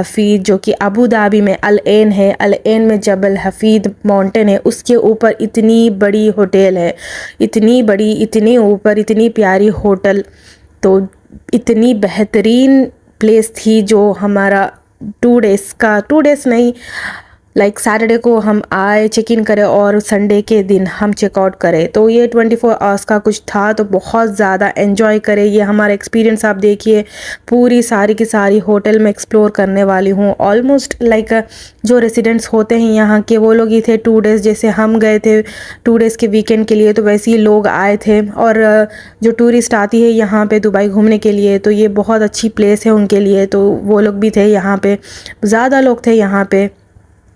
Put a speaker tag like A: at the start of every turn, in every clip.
A: हफीद जो कि Abu Dhabi में अल ऐन है। अल ऐन में जबल हफीद माउंटेन है, उसके ऊपर इतनी बड़ी होटल है, इतनी बड़ी, इतने ऊपर, इतनी प्यारी होटल। तो इतनी बेहतरीन प्लेस थी जो हमारा 2 डेज़ नहीं, लाइक सैटरडे को हम आए, चेक इन करें और संडे के दिन हम चेकआउट करें। तो ये 24 आवर्स का कुछ था, तो बहुत ज़्यादा एंजॉय करें। ये हमारा एक्सपीरियंस आप देखिए, पूरी सारी की सारी होटल में एक्सप्लोर करने वाली हूँ। ऑलमोस्ट लाइक जो रेसिडेंट्स होते हैं यहाँ के वो लोग ही थे 2 डेज़, जैसे हम गए थे 2 डेज़ के वीकेंड के लिए, तो वैसे ही लोग आए थे। और जो टूरिस्ट आती है यहाँ पे दुबई घूमने के लिए, तो ये बहुत अच्छी प्लेस है उनके लिए, तो वो लोग भी थे यहाँ पे, ज़्यादा लोग थे यहाँ पे।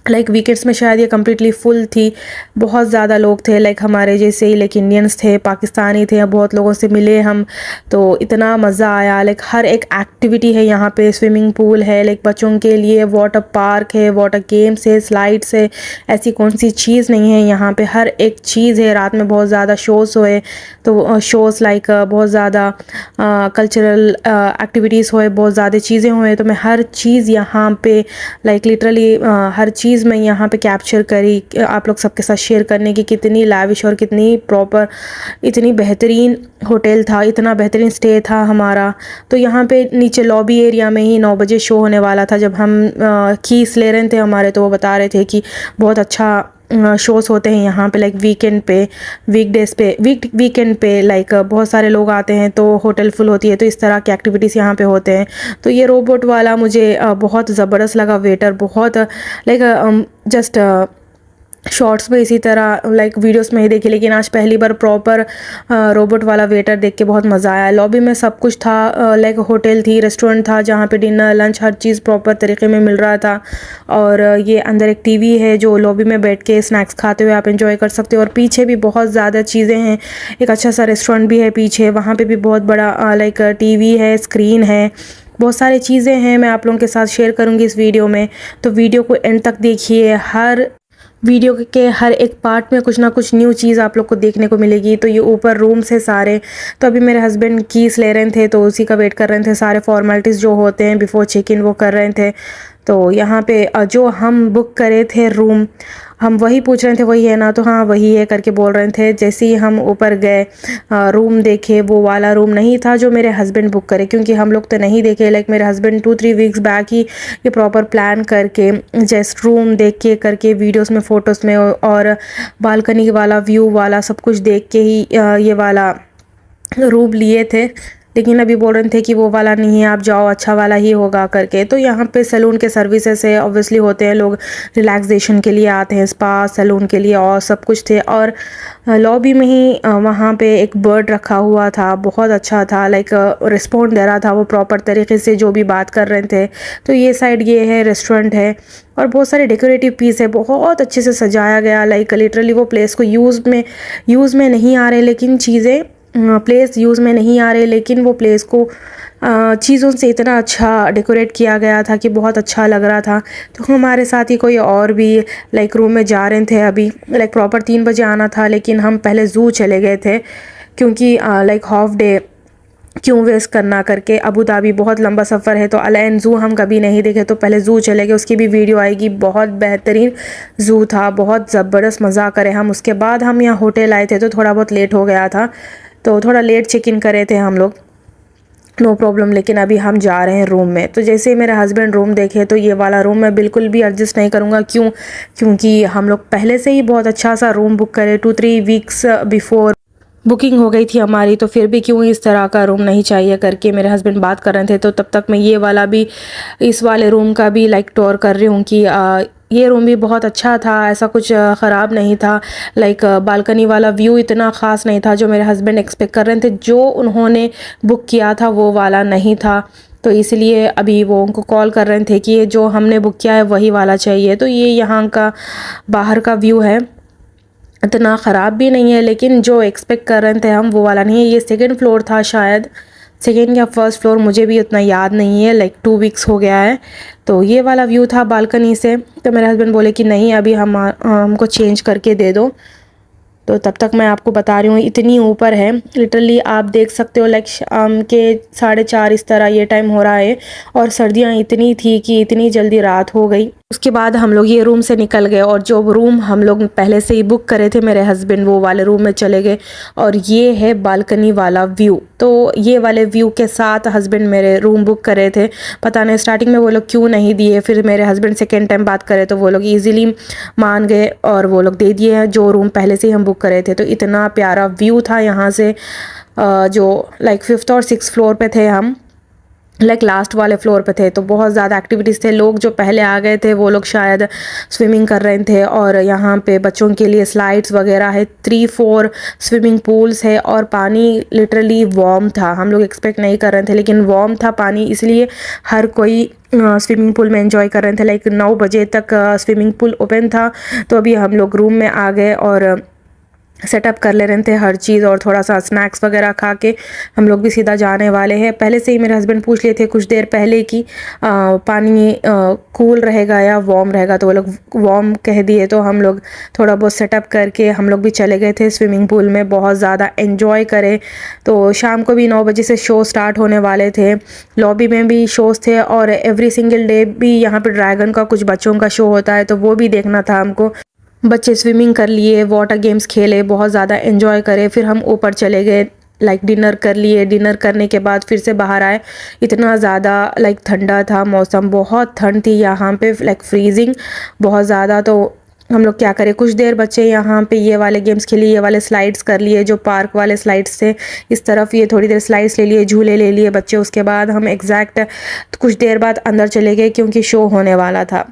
A: लाइक वीकेंड्स में शायद ये कम्प्लीटली फुल थी, बहुत ज़्यादा लोग थे, लाइक हमारे जैसे ही, लाइक इंडियंस थे, पाकिस्तानी थे, बहुत लोगों से मिले हम। तो इतना मज़ा आया, लाइक हर एक एक्टिविटी है यहाँ पे। स्विमिंग पूल है, लाइक बच्चों के लिए वाटर पार्क है, वाटर गेम्स है, स्लाइड्स है, ऐसी कौन सी चीज़ नहीं है यहाँ पे, हर एक चीज़ है। रात में बहुत ज़्यादा शोज़ हुए, तो शोज़ लाइक बहुत ज़्यादा कल्चरल एक्टिविटीज़ हुए, बहुत ज़्यादा चीज़ें हुए। तो मैं हर चीज़ यहाँ पे लाइक लिटरली हर चीज़ मैं यहाँ पे कैप्चर करी, आप लोग सबके साथ शेयर करने की। कितनी लाविश और कितनी प्रॉपर, इतनी बेहतरीन होटल था, इतना बेहतरीन स्टे था हमारा। तो यहाँ पे नीचे लॉबी एरिया में ही 9 बजे शो होने वाला था। जब हम कीस ले रहे थे हमारे, तो वो बता रहे थे कि बहुत अच्छा शोज़ होते हैं यहाँ पे, लाइक वीकेंड पे, वीकडेज़ पे, वीकेंड पे लाइक बहुत सारे लोग आते हैं, तो होटल फुल होती है। तो इस तरह की एक्टिविटीज़ यहाँ पे होते हैं। तो ये रोबोट वाला मुझे बहुत ज़बरदस्त लगा, वेटर बहुत लाइक जस्ट शॉर्ट्स में इसी तरह लाइक वीडियोस में ही देखे, लेकिन आज पहली बार प्रॉपर रोबोट वाला वेटर देख के बहुत मज़ा आया। लॉबी में सब कुछ था, लाइक होटल थी, रेस्टोरेंट था, जहाँ पे डिनर लंच हर चीज़ प्रॉपर तरीके में मिल रहा था। और ये अंदर एक टीवी है, जो लॉबी में बैठ के स्नैक्स खाते हुए आप एंजॉय कर सकते हो। और पीछे भी बहुत ज़्यादा चीज़ें हैं, एक अच्छा सा रेस्टोरेंट भी है पीछे, वहाँ पर भी बहुत बड़ा लाइक टीवी है, स्क्रीन है, बहुत सारी चीज़ें हैं। मैं आप लोगों के साथ शेयर करूँगी इस वीडियो में, तो वीडियो को एंड तक देखिए। हर वीडियो के हर एक पार्ट में कुछ ना कुछ न्यू चीज़ आप लोग को देखने को मिलेगी। तो ये ऊपर रूम्स है सारे। तो अभी मेरे हस्बैंड कीस ले रहे थे, तो उसी का वेट कर रहे थे, सारे फॉर्मेलिटीज़ जो होते हैं बिफोर चेक इन वो कर रहे थे। तो यहाँ पे जो हम बुक करे थे रूम, हम वही पूछ रहे थे वही है ना, तो हाँ वही है करके बोल रहे थे। जैसे ही हम ऊपर गए रूम देखे, वो वाला रूम नहीं था जो मेरे हस्बैंड बुक करे, क्योंकि हम लोग तो नहीं देखे। लाइक मेरे हस्बैंड 2-3 वीक्स बैक ही ये प्रॉपर प्लान करके, जस्ट रूम देख के करके, वीडियोस में, फ़ोटोज़ में और बालकनी वाला व्यू वाला सब कुछ देख के ही ये वाला रूम लिए थे। लेकिन अभी बोल रहे थे कि वो वाला नहीं है, आप जाओ अच्छा वाला ही होगा करके। तो यहाँ पे सैलून के सर्विसेज है, ऑब्वियसली होते हैं, लोग रिलैक्सेशन के लिए आते हैं, स्पा सैलून के लिए, और सब कुछ थे। और लॉबी में ही वहाँ पे एक बर्ड रखा हुआ था, बहुत अच्छा था, लाइक रिस्पॉन्ड दे रहा था वो प्रॉपर तरीके से जो भी बात कर रहे थे। तो ये साइड ये है, रेस्टोरेंट है, और बहुत सारे डेकोरेटिव पीस है, बहुत अच्छे से सजाया गया। लाइक लिटरली वो प्लेस को यूज़ में नहीं आ रहे, लेकिन चीज़ें प्लेस यूज़ में नहीं आ रहे, लेकिन वो प्लेस को चीज़ों से इतना अच्छा डेकोरेट किया गया था कि बहुत अच्छा लग रहा था। तो हमारे साथ ही कोई और भी लाइक रूम में जा रहे थे अभी, लाइक प्रॉपर 3 बजे आना था, लेकिन हम पहले ज़ू चले गए थे, क्योंकि लाइक हाफ डे क्यों वेस्ट करना करके। अबू धाबी बहुत लंबा सफ़र है, तो अल ऐन ज़ू हम कभी नहीं देखे, तो पहले ज़ू चले गए, उसकी भी वीडियो आएगी। बहुत बेहतरीन ज़ू था, बहुत ज़बरदस्त मज़ा करे हम। उसके बाद हम यहाँ होटल आए थे, तो थोड़ा बहुत लेट हो गया था, तो थोड़ा लेट चेक इन करे थे हम लोग, नो प्रॉब्लम। लेकिन अभी हम जा रहे हैं रूम में। तो जैसे ही मेरे हस्बैंड रूम देखे, तो ये वाला रूम मैं बिल्कुल भी एडजस्ट नहीं करूँगा। क्योंकि हम लोग पहले से ही बहुत अच्छा सा रूम बुक करे, 2-3 वीक्स बिफोर बुकिंग हो गई थी हमारी, तो फिर भी क्यों इस तरह का रूम नहीं चाहिए करके मेरे हस्बैंड बात कर रहे थे। तो तब तक मैं ये वाला भी, इस वाले रूम का भी लाइक टूर कर रही हूँ कि ये रूम भी बहुत अच्छा था, ऐसा कुछ ख़राब नहीं था। लाइक बालकनी वाला व्यू इतना ख़ास नहीं था जो मेरे हस्बैंड एक्सपेक्ट कर रहे थे, जो उन्होंने बुक किया था वो वाला नहीं था। तो इसलिए अभी वो उनको कॉल कर रहे थे कि ये जो हमने बुक किया है वही वाला चाहिए। तो ये यहाँ का बाहर का व्यू है, इतना ख़राब भी नहीं है, लेकिन जो एक्सपेक्ट कर रहे थे हम वो वाला नहीं है। ये 2nd फ्लोर था शायद, 2nd या 1st फ्लोर, मुझे भी उतना याद नहीं है, लाइक 2 वीक्स हो गया है। तो ये वाला व्यू था बालकनी से। तो मेरे हस्बैंड बोले कि नहीं, अभी हमको चेंज करके दे दो। तो तब तक मैं आपको बता रही हूँ इतनी ऊपर है, लिटरली आप देख सकते हो लाइक शाम के 4:30 इस तरह ये टाइम हो रहा है और सर्दियाँ इतनी थी कि इतनी जल्दी रात हो गई। उसके बाद हम लोग ये रूम से निकल गए और जो रूम हम लोग पहले से ही बुक करे थे मेरे हस्बैंड वो वाले रूम में चले गए और ये है बालकनी वाला व्यू। तो ये वाले व्यू के साथ हस्बैंड मेरे रूम बुक करे थे, पता नहीं स्टार्टिंग में वो लोग क्यों नहीं दिए, फिर मेरे हस्बैंड सेकेंड टाइम बात करे तो वो लोग ईजिली मान गए और वो लोग दे दिए हैं जो रूम पहले से ही हम बुक करे थे। तो इतना प्यारा व्यू था यहाँ से, जो लाइक 5th और 6th फ्लोर पे थे हम, लाइक लास्ट वाले फ्लोर पे थे। तो बहुत ज़्यादा एक्टिविटीज़ थे, लोग जो पहले आ गए थे वो लोग शायद स्विमिंग कर रहे थे और यहाँ पे बच्चों के लिए स्लाइड्स वगैरह है, 3-4 स्विमिंग पूल्स है और पानी लिटरली वार्म था। हम लोग एक्सपेक्ट नहीं कर रहे थे लेकिन वार्म था पानी, इसलिए हर कोई स्विमिंग पूल में एंजॉय कर रहे थे। लाइक 9 बजे तक स्विमिंग पूल ओपन था। तो अभी हम लोग रूम में आ गए और सेटअप कर ले रहे थे हर चीज़ और थोड़ा सा स्नैक्स वगैरह खा के हम लोग भी सीधा जाने वाले हैं। पहले से ही मेरे हस्बैंड पूछ लिए थे कुछ देर पहले कि पानी कूल रहेगा या वार्म रहेगा, तो वो लोग वार्म कह दिए। तो हम लोग थोड़ा बहुत सेटअप करके हम लोग भी चले गए थे स्विमिंग पूल में, बहुत ज़्यादा एंजॉय करे। तो शाम को भी 9 बजे से शो स्टार्ट होने वाले थे, लॉबी में भी शोज़ थे और एवरी सिंगल डे भी यहाँ पर ड्रैगन का कुछ बच्चों का शो होता है तो वो भी देखना था हमको। बच्चे स्विमिंग कर लिए, वाटर गेम्स खेले, बहुत ज़्यादा एंजॉय करे। फिर हम ऊपर चले गए, लाइक डिनर कर लिए। डिनर करने के बाद फिर से बाहर आए, इतना ज़्यादा लाइक ठंडा था मौसम, बहुत ठंड थी यहाँ पे, लाइक फ्रीजिंग बहुत ज़्यादा। तो हम लोग क्या करें, कुछ देर बच्चे यहाँ पे ये वाले गेम्स खेलिए, ये वाले स्लाइड्स कर लिए जो पार्क वाले स्लाइड्स थे, इस तरफ ये थोड़ी देर स्लाइड्स ले लिए, झूले ले लिए बच्चे। उसके बाद हम एग्जैक्ट कुछ देर बाद अंदर चले गए क्योंकि शो होने वाला था।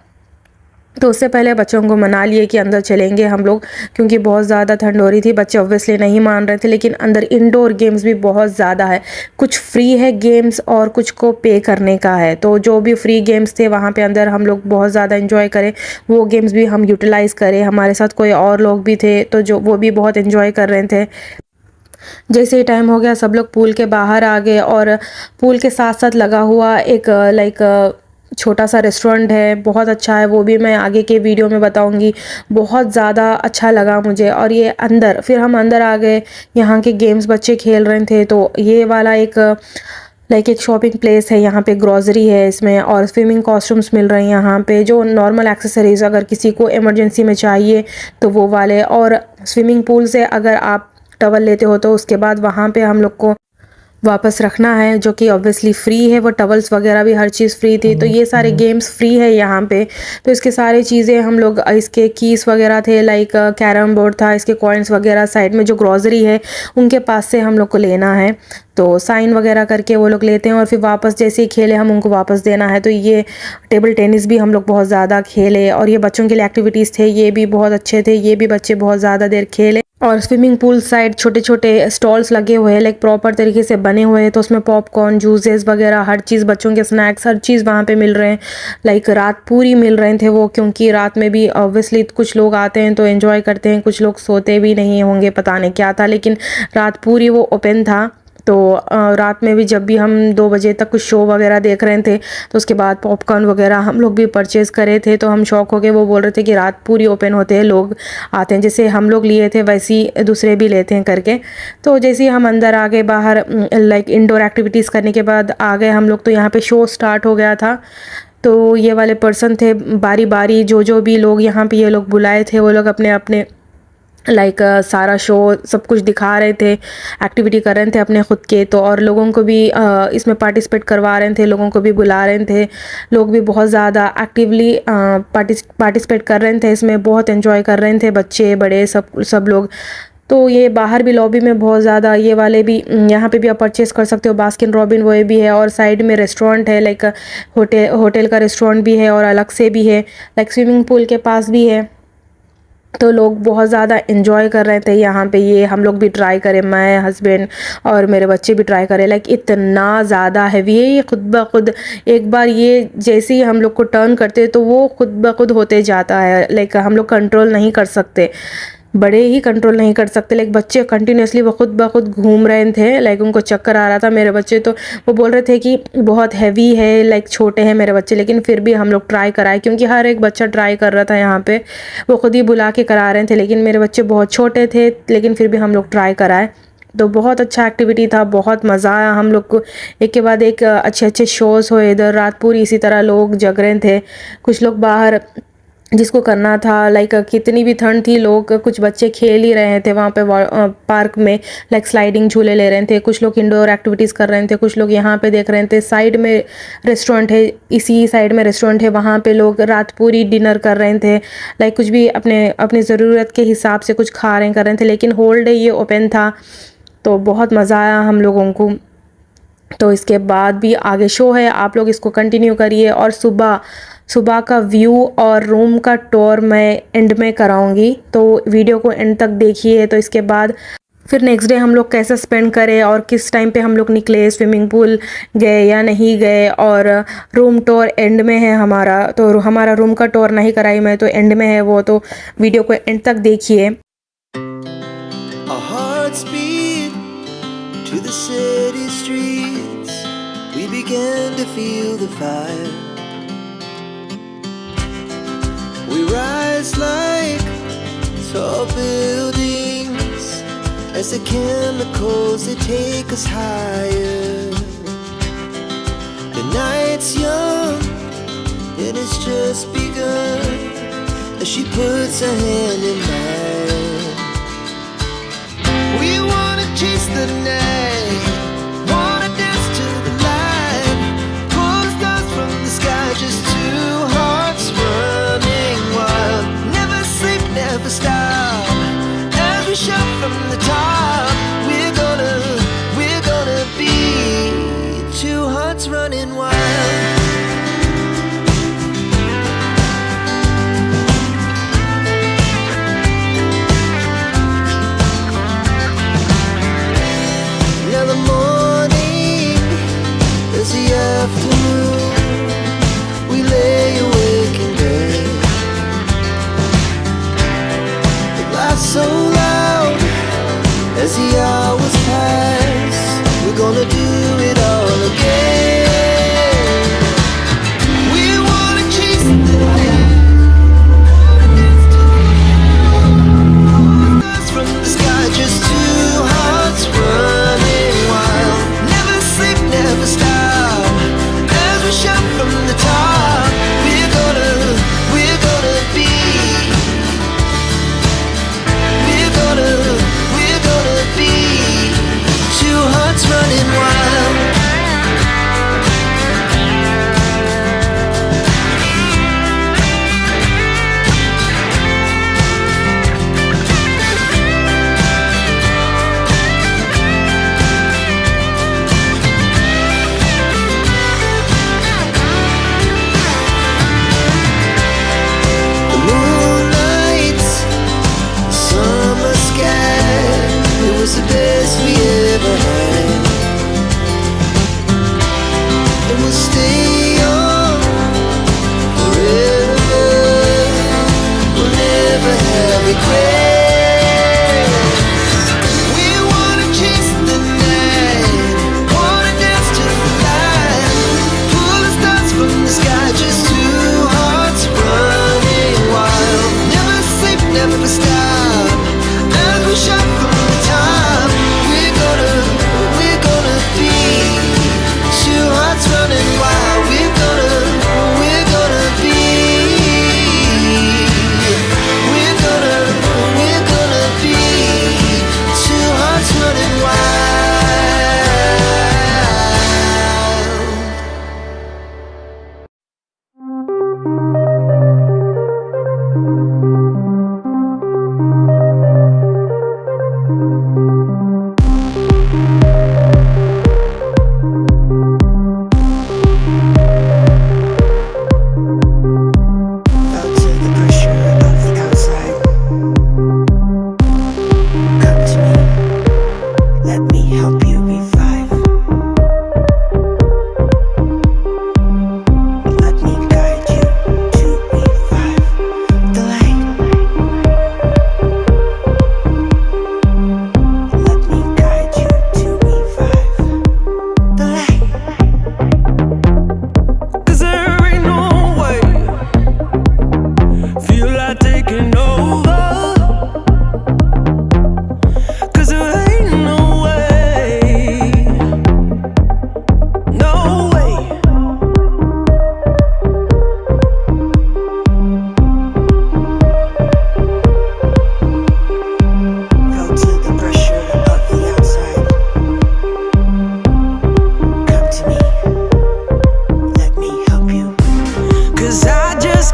A: तो उससे पहले बच्चों को मना लिए कि अंदर चलेंगे हम लोग, क्योंकि बहुत ज़्यादा ठंड हो रही थी। बच्चे ऑब्वियसली नहीं मान रहे थे, लेकिन अंदर इंडोर गेम्स भी बहुत ज़्यादा है, कुछ फ्री है गेम्स और कुछ को पे करने का है। तो जो भी फ्री गेम्स थे वहाँ पे अंदर हम लोग बहुत ज़्यादा एंजॉय करें, वो गेम्स भी हम यूटिलाइज़ करें। हमारे साथ कोई और लोग भी थे तो जो वो भी बहुत एंजॉय कर रहे थे। जैसे ही टाइम हो गया सब लोग पूल के बाहर आ गए और पूल के साथ साथ लगा हुआ एक लाइक छोटा सा रेस्टोरेंट है, बहुत अच्छा है, वो भी मैं आगे के वीडियो में बताऊंगी। बहुत ज़्यादा अच्छा लगा मुझे। और ये अंदर, फिर हम अंदर आ गए, यहाँ के गेम्स बच्चे खेल रहे थे। तो ये वाला एक लाइक एक शॉपिंग प्लेस है, यहाँ पे ग्रॉसरी है इसमें और स्विमिंग कॉस्ट्यूम्स मिल रहे हैं यहाँ पे, जो नॉर्मल एक्सेसरीज अगर किसी को इमरजेंसी में चाहिए तो वो वाले। और स्विमिंग पूल से अगर आप टवल लेते हो तो उसके बाद वहाँ पे हम लोग को वापस रखना है, जो कि ऑब्वियसली फ्री है। वो टवल्स वगैरह भी हर चीज़ फ्री थी। तो ये सारे गेम्स फ्री है यहाँ पे। तो इसके सारी चीज़ें हम लोग, इसके कीस वगैरह थे, लाइक कैरम बोर्ड था, इसके कॉइन्स वगैरह साइड में जो ग्रॉसरी है उनके पास से हम लोग को लेना है। तो साइन वगैरह करके वो लोग लेते हैं और फिर वापस जैसे ही खेले हम उनको वापस देना है। तो ये टेबल टेनिस भी हम लोग बहुत ज़्यादा खेले और ये बच्चों के लिए एक्टिविटीज़ थे, ये भी बहुत अच्छे थे, ये भी बच्चे बहुत ज़्यादा देर खेले। और स्विमिंग पूल साइड छोटे छोटे स्टॉल्स लगे हुए हैं, लाइक प्रॉपर तरीके से बने हुए हैं। तो उसमें पॉपकॉर्न, जूसेस वगैरह हर चीज़, बच्चों के स्नैक्स, हर चीज़ वहाँ पे मिल रहे हैं। लाइक रात पूरी मिल रहे थे वो, क्योंकि रात में भी ऑब्वियसली कुछ लोग आते हैं तो एंजॉय करते हैं, कुछ लोग सोते भी नहीं होंगे, पता नहीं क्या था, लेकिन रात पूरी वो ओपन था। तो रात में भी जब भी हम 2 बजे तक कुछ शो वगैरह देख रहे थे तो उसके बाद पॉपकॉर्न वगैरह हम लोग भी परचेज़ करे थे। तो हम शौक हो गए, वो बोल रहे थे कि रात पूरी ओपन होते हैं, लोग आते हैं, जैसे हम लोग लिए थे वैसे ही दूसरे भी लेते हैं करके। तो जैसे ही हम अंदर आ गए बाहर, लाइक इंडोर एक्टिविटीज़ करने के बाद आ गए हम लोग, तो यहाँ पे शो स्टार्ट हो गया था। तो ये वाले पर्सन थे बारी बारी, जो भी लोग यहाँ पे ये लोग बुलाए थे वो लोग अपने अपने लाइक सारा शो सब कुछ दिखा रहे थे, एक्टिविटी कर रहे थे अपने खुद के। तो और लोगों को भी इसमें पार्टिसिपेट करवा रहे थे, लोगों को भी बुला रहे थे। लोग भी बहुत ज़्यादा एक्टिवली पार्टिसिपेट कर रहे थे इसमें, बहुत एंजॉय कर रहे थे, बच्चे बड़े सब लोग। तो ये बाहर भी लॉबी में बहुत ज़्यादा, ये वाले भी यहाँ पे भी आप परचेज़ कर सकते हो, बास्किन रॉबिन वो भी है। और साइड में रेस्टोरेंट है, लाइक होटल का रेस्टोरेंट भी है और अलग से भी है, लाइक स्विमिंग पूल के पास भी है। तो लोग बहुत ज़्यादा एंजॉय कर रहे थे यहाँ पे। ये हम लोग भी ट्राई करें, मैं, हस्बैंड और मेरे बच्चे भी ट्राई करें। लाइक इतना ज़्यादा हैवी है ये, खुद ब खुद एक बार ये जैसे ही हम लोग को टर्न करते तो वो खुद ब खुद होते जाता है, लाइक हम लोग कंट्रोल नहीं कर सकते। बड़े ही कंट्रोल नहीं कर सकते, लाइक बच्चे कंटिन्यूसली वो खुद ब खुद घूम रहे थे, लाइक उनको चक्कर आ रहा था। मेरे बच्चे तो वो बोल रहे थे कि बहुत हैवी है, लाइक छोटे हैं मेरे बच्चे, लेकिन फिर भी हम लोग ट्राई कराए क्योंकि हर एक बच्चा ट्राई कर रहा था यहाँ पे। वो खुद ही बुला के करा रहे थे, लेकिन मेरे बच्चे बहुत छोटे थे, लेकिन फिर भी हम लोग ट्राई कराए। तो बहुत अच्छा एक्टिविटी था, बहुत मज़ा आया हम लोग को। एक के बाद एक अच्छे अच्छे शोज़ हुए इधर, रात पूरी इसी तरह लोग जग रहे थे। कुछ लोग बाहर जिसको करना था, लाइक कितनी भी ठंड थी, लोग कुछ बच्चे खेल ही रहे थे वहाँ पे पार्क में, लाइक स्लाइडिंग झूले ले रहे थे। कुछ लोग इंडोर एक्टिविटीज़ कर रहे थे, कुछ लोग यहाँ पे देख रहे थे। साइड में रेस्टोरेंट है, इसी साइड में रेस्टोरेंट है, वहाँ पे लोग रात पूरी डिनर कर रहे थे, लाइक कुछ भी अपने अपनी ज़रूरत के हिसाब से कुछ खा रहे कर रहे थे। लेकिन होल डे ये ओपन था, तो बहुत मज़ा आया हम लोगों को। तो इसके बाद भी आगे शो है, आप लोग इसको कंटिन्यू करिए। और सुबह सुबह का व्यू और रूम का टूर मैं एंड में कराऊंगी, तो वीडियो को एंड तक देखिए। तो इसके बाद फिर नेक्स्ट डे हम लोग कैसे स्पेंड करें और किस टाइम पे हम लोग निकले, स्विमिंग पूल गए या नहीं गए, और रूम टूर एंड में है हमारा। तो हमारा रूम का टूर नहीं कराई मैं, तो एंड में है वो, तो वीडियो को एंड तक देखिए।
B: To the city streets, we began to feel the fire. We rise like tall buildings as the chemicals they take us higher. The night's young and it's just begun as she puts her hand in mine. We wanna chase the night, wanna dance to the light, pull the stars from the sky, just two hearts running wild. Never sleep, never stop, as we shout from the top. We're gonna be two hearts running wild.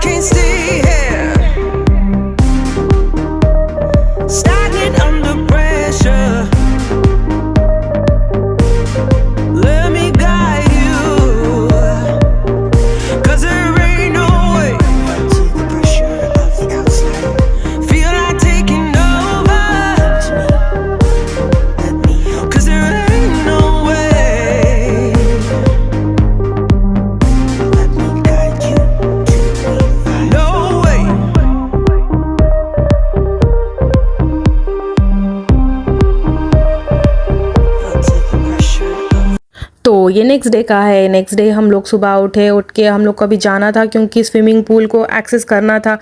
B: can't stay here, stagnant under pressure. Let me guide you, 'cause there ain't no way. To the pressure of the outside, feel like taking over. Let me, 'cause there ain't no way. Let me guide you to revive. No way. Feel to the pressure of.
A: तो ये next day का है। Next day हम लोग सुबह उठ के हम लोग को अभी जाना था क्योंकि स्विमिंग पूल को एक्सेस करना था।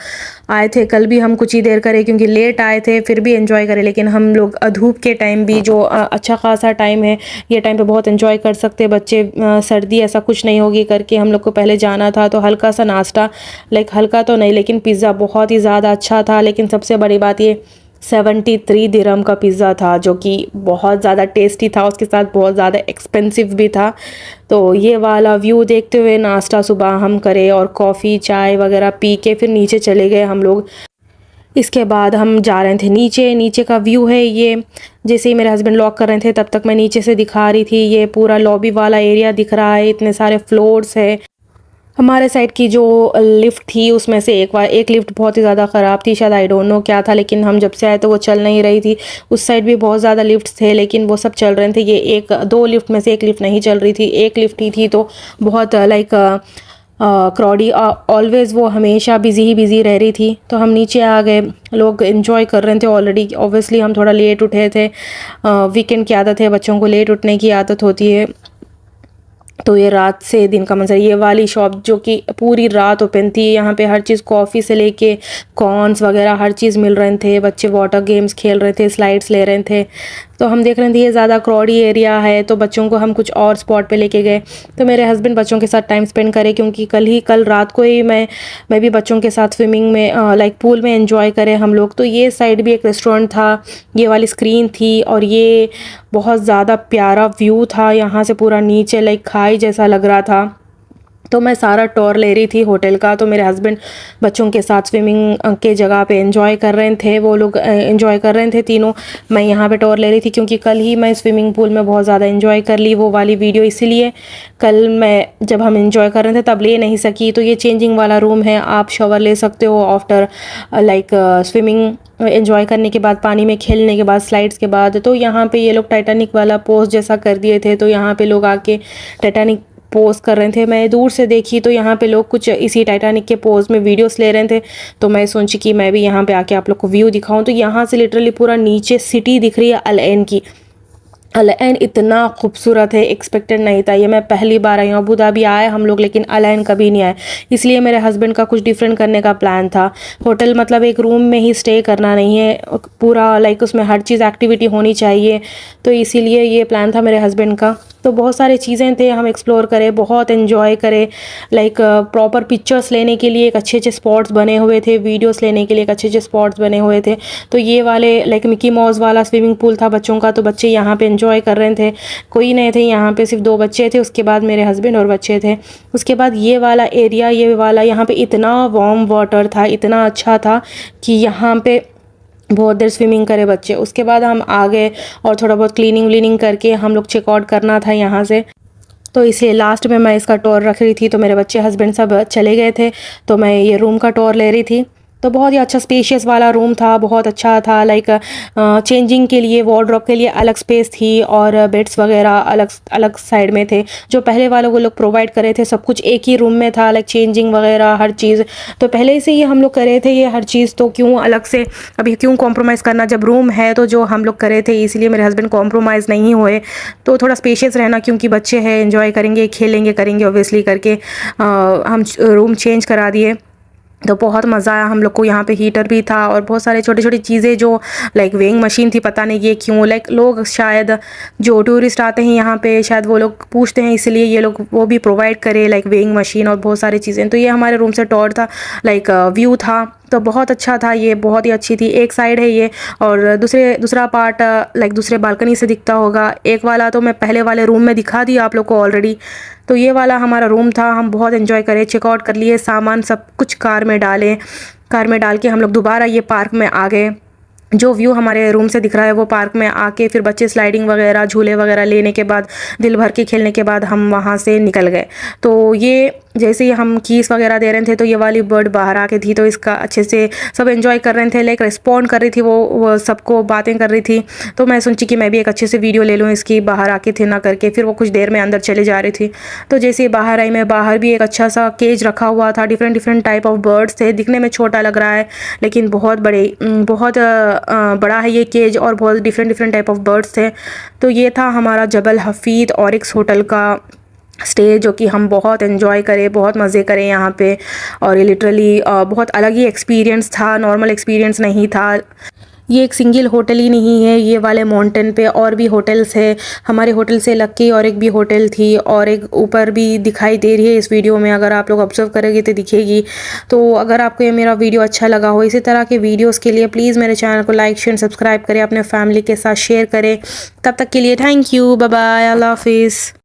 A: आए थे कल भी हम कुछ ही देर करे क्योंकि लेट आए थे, फिर भी एंजॉय करे, लेकिन हम लोग धूप के टाइम भी जो अच्छा खासा टाइम है, ये टाइम पे बहुत एंजॉय कर सकते बच्चे। सर्दी ऐसा कुछ नहीं होगी करके हम लोग को पहले जाना था। तो हल्का सा नाश्ता, लाइक हल्का तो नहीं लेकिन पिज़्ज़ा बहुत ही ज़्यादा अच्छा था। लेकिन सबसे बड़ी बात ये 73 दिरहम का पिज़्ज़ा था जो कि बहुत ज़्यादा टेस्टी था, उसके साथ बहुत ज़्यादा एक्सपेंसिव भी था। तो ये वाला व्यू देखते हुए नाश्ता सुबह हम करे और कॉफ़ी चाय वगैरह पी के फिर नीचे चले गए हम लोग। इसके बाद हम जा रहे थे नीचे का व्यू है ये। जैसे ही मेरे हस्बैंड लॉक कर रहे थे तब तक मैं नीचे से दिखा रही थी। ये पूरा लॉबी वाला एरिया दिख रहा है, इतने सारे फ्लोर्स है। हमारे साइड की जो लिफ्ट थी उसमें से एक लिफ्ट बहुत ही ज़्यादा ख़राब थी, शायद आई डोंट नो क्या था, लेकिन हम जब से आए तो वो चल नहीं रही थी। उस साइड भी बहुत ज़्यादा लिफ्ट थे लेकिन वो सब चल रहे थे। ये दो लिफ्ट में से एक लिफ्ट नहीं चल रही थी, एक लिफ्ट ही थी तो बहुत लाइक क्राउडी, ऑलवेज़ वो हमेशा बिज़ी रह रही थी। तो हम नीचे आ गए, लोग इन्जॉय कर रहे थे ऑलरेडी। ऑब्वियसली हम थोड़ा लेट उठे थे, वीकेंड की आदत है, बच्चों को लेट उठने की आदत होती है। तो ये रात से दिन का मंजर, ये वाली शॉप जो कि पूरी रात ओपन थी। यहाँ पे हर चीज़, कॉफ़ी से लेके कॉर्न्स वगैरह हर चीज़ मिल रहे थे। बच्चे वाटर गेम्स खेल रहे थे, स्लाइड्स ले रहे थे। तो हम देख रहे थे ये ज़्यादा क्राउडी एरिया है तो बच्चों को हम कुछ और स्पॉट पे लेके गए। तो मेरे हस्बैंड बच्चों के साथ टाइम स्पेंड करे क्योंकि कल रात को ही मैं भी बच्चों के साथ स्विमिंग में लाइक पूल में एंजॉय करे हम लोग। तो ये साइड भी एक रेस्टोरेंट था, ये वाली स्क्रीन थी और ये बहुत ज़्यादा प्यारा व्यू था। यहाँ से पूरा नीचे लाइक खाई जैसा लग रहा था। तो मैं सारा टूर ले रही थी होटल का। तो मेरे हस्बैंड बच्चों के साथ स्विमिंग के जगह पे एंजॉय कर रहे थे, वो लोग एंजॉय कर रहे थे तीनों। मैं यहाँ पे टूर ले रही थी क्योंकि कल ही मैं स्विमिंग पूल में बहुत ज़्यादा एंजॉय कर ली वो वाली वीडियो, इसीलिए कल मैं जब हम एंजॉय कर रहे थे तब ले नहीं सकी। तो ये चेंजिंग वाला रूम है, आप शॉवर ले सकते हो आफ्टर लाइक स्विमिंग एंजॉय करने के बाद, पानी में खेलने के बाद, स्लाइड्स के बाद। तो यहाँ पे ये लोग टाइटैनिक वाला पोज जैसा कर दिए थे, तो यहाँ पे लोग आके टाइटैनिक पोज कर रहे थे। मैं दूर से देखी तो यहाँ पे लोग कुछ इसी टाइटैनिक के पोज में वीडियोस ले रहे थे। तो मैं सोची कि मैं भी यहाँ पे आके आप लोग को व्यू दिखाऊं। तो यहाँ से लिटरली पूरा नीचे सिटी दिख रही है अल ऐन की। अल ऐन इतना खूबसूरत है, एक्सपेक्टेड नहीं था। ये मैं पहली बार आई हूँ, अबू धाबी आए हम लोग लेकिन अल ऐन कभी नहीं आए, इसलिए मेरे हस्बैंड का कुछ डिफरेंट करने का प्लान था। होटल मतलब एक रूम में ही स्टे करना नहीं है, पूरा लाइक उसमें हर चीज़ एक्टिविटी होनी चाहिए। तो इसीलिए ये प्लान था मेरे हस्बैंड का। तो बहुत सारी चीज़ें थे, हम एक्सप्लोर करें, बहुत एंजॉय करें। लाइक प्रॉपर पिक्चर्स लेने के लिए एक अच्छे स्पॉट्स बने हुए थे, वीडियोस लेने के लिए एक अच्छे स्पॉट्स बने हुए थे। तो ये वाले लाइक मिकी माउस वाला स्विमिंग पूल था बच्चों का, तो बच्चे यहाँ पे एंजॉय कर रहे थे। कोई नहीं थे यहाँ पे, सिर्फ 2 बच्चे थे, उसके बाद मेरे हस्बैंड और बच्चे थे। उसके बाद ये वाला एरिया, ये वाला यहाँ पे इतना वार्म वाटर था, इतना अच्छा था कि यहाँ पे बहुत देर स्विमिंग करे बच्चे। उसके बाद हम आ गए और थोड़ा बहुत क्लीनिंग व्लीनिंग करके हम लोग चेकआउट करना था यहाँ से। तो इसलिए लास्ट में मैं इसका टूर रख रही थी। तो मेरे बच्चे, हस्बैंड सब चले गए थे, तो मैं ये रूम का टूर ले रही थी। तो बहुत ही अच्छा स्पेशियस वाला रूम था, बहुत अच्छा था। लाइक चेंजिंग के लिए, वार्डरोब के लिए अलग स्पेस थी और बेड्स वगैरह अलग अलग साइड में थे। जो पहले वालों को लोग प्रोवाइड करे थे सब कुछ एक ही रूम में था, लाइक चेंजिंग वगैरह हर चीज़। तो पहले से ही हम लोग करे थे ये हर चीज़, तो क्यों अलग से अभी क्यों कॉम्प्रोमाइज़ करना, जब रूम है तो जो हम लोग करे थे। इसलिए मेरे हस्बैंड कॉम्प्रोमाइज़ नहीं हुए। तो थोड़ा स्पेशियस रहना, क्योंकि बच्चे हैं, एंजॉय करेंगे, खेलेंगे करेंगे ऑब्वियसली करके हम रूम चेंज करा दिए। तो बहुत मज़ा आया हम लोग को। यहाँ पे हीटर भी था और बहुत सारे छोटी छोटी चीज़ें, जो लाइक वेइंग मशीन थी, पता नहीं ये क्यों, लाइक लोग शायद जो टूरिस्ट आते हैं यहाँ पे शायद वो लोग पूछते हैं, इसलिए ये लोग वो भी प्रोवाइड करे, लाइक वेइंग मशीन और बहुत सारी चीज़ें। तो ये हमारे रूम से टूर था, लाइक व्यू था, तो बहुत अच्छा था। ये बहुत ही अच्छी थी। एक साइड है ये और दूसरा पार्ट लाइक दूसरे बालकनी से दिखता होगा। एक वाला तो मैं पहले वाले रूम में दिखा दिया आप लोग को ऑलरेडी। तो ये वाला हमारा रूम था, हम बहुत एंजॉय करें, चेकआउट कर लिए, सामान सब कुछ कार में डालें, कार में डाल के हम लोग दोबारा ये पार्क में आ गए। जो व्यू हमारे रूम से दिख रहा है वो पार्क में आके फिर बच्चे स्लाइडिंग वगैरह झूले वगैरह लेने के बाद, दिल भर के खेलने के बाद हम वहाँ से निकल गए। तो ये जैसे ही हम कीस वगैरह दे रहे थे तो ये वाली बर्ड बाहर आके थी, तो इसका अच्छे से सब एंजॉय कर रहे थे, लाइक रिस्पॉन्ड कर रही थी, वो सबको बातें कर रही थी। तो मैं सोची कि मैं भी एक अच्छे से वीडियो ले लूँ इसकी, बाहर आके थे ना करके। फिर वो कुछ देर में अंदर चले जा रही थी, तो जैसे ही बाहर आई मैं, बाहर भी एक अच्छा सा केज रखा हुआ था, different different type of birds थे। दिखने में छोटा लग रहा है लेकिन बहुत बड़ा है ये केज, और बहुत different different type of birds थे। तो ये था हमारा जबल हफीद ऑरिक्स होटल का स्टे, जो कि हम बहुत एंजॉय करें, बहुत मज़े करें यहाँ पे। और ये लिटरली बहुत अलग ही एक्सपीरियंस था, नॉर्मल एक्सपीरियंस नहीं था। ये एक सिंगल होटल ही नहीं है, ये वाले माउंटेन पे और भी होटल्स है। हमारे होटल से लग के और एक भी होटल थी, और एक ऊपर भी दिखाई दे रही है इस वीडियो में, अगर आप लोग ऑब्जर्व करेंगे तो दिखेगी। तो अगर आपको ये मेरा वीडियो अच्छा लगा हो, इसी तरह के वीडियोस के लिए प्लीज़ मेरे चैनल को लाइक शेयर सब्सक्राइब करें, अपने फैमिली के साथ शेयर करें। तब तक के लिए थैंक यू, बाय बाय, अल्लाह हाफिज़।